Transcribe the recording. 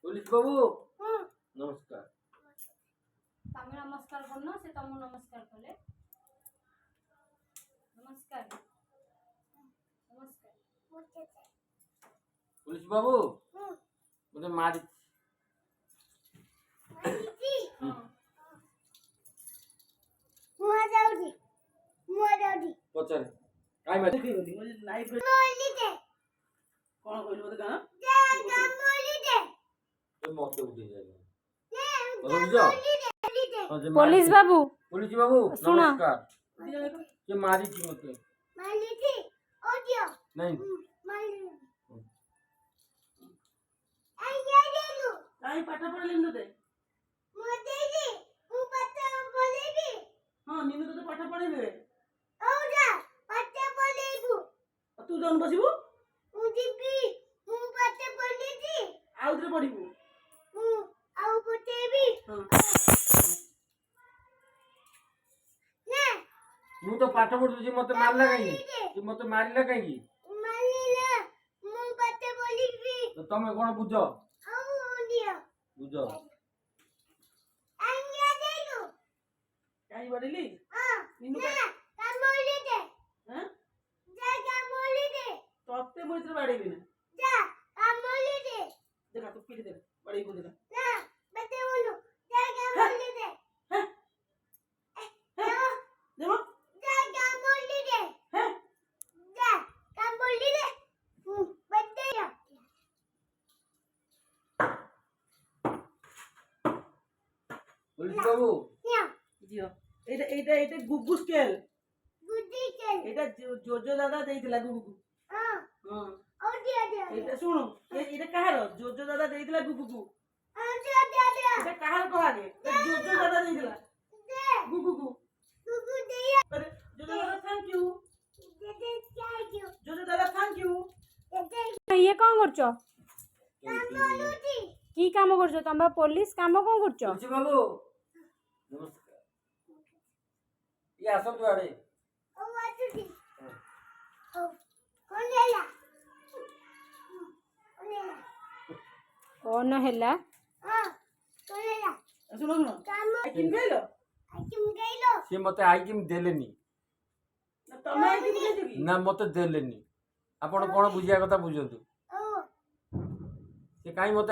Police বাবু নমস্কার। তুমি নমস্কার করো, সে তুমি নমস্কার করলে। নমস্কার নমস্কার। পুলিশ বাবু মতে মারি পচারে কাই মারি কি বলি ওই নাইফ কোন কইল মতে গান তো মতে উঠে যাবে কথা বুঝছো? পুলিশ বাবু পুলিশ বাবু শোনো। নমস্কার। কে মারিছি মতে নাই কাই পাঠা পড়লেন তো হ্যাঁ নিনু তো পাঠা পড়াইবে তু জন বসিবু আউtre পড়িবু ମୁଁ ତ ପାଠ ପଢୁଛି ମତେ ମାରିଲା କାହିଁକି? ତୁ ମତେ ମାରିଲା କାହିଁକି? ତ ତମେ କଣ ବୁଝ ବୁଝ କାଇ ବଡିଲି ନିନୁ ହ্যাঁ ততে মইতে বাড়াইবি না দেখা তো পিড়ি দে বাড়াইবো দেখা দেবো হ্যাঁ পুলিশ বাবু জিও এটা এটা এটা গুগু স্কেল এটা জোজো দাদা দেইতলা গুগু হ্যাঁ এটা শুনো এটা কাহার জোজো দাদা দেইতলা গুগু এটা কাহার কহাগে জোজো দাদা দেইতলা গুগু আরে জোজো দাদা থ্যাংক ইউ জোজো দাদা থ্যাংক ইউ ইয়ে কম করছো? কি কাম করছো তোমরা? পুলিশ কাম কম করছো? পুলিশ বাবু নমস্কার। ইয়ে আসନ୍ତୁ ଆଡେ কোন হেলা? শুনো শুনো আইকিম গাইলো ସିଏ ମତେ ଆଇକିମ୍ ଦେଲେନି ତମେ ଆଇକିମ ଗାଇছো କି ନା ମତେ ଦେଲେନି। ଆପଣ କଣ ବୁଝିବା କଥା ବୁଝନ୍ତୁ। ସେ କାହିଁ ମତେ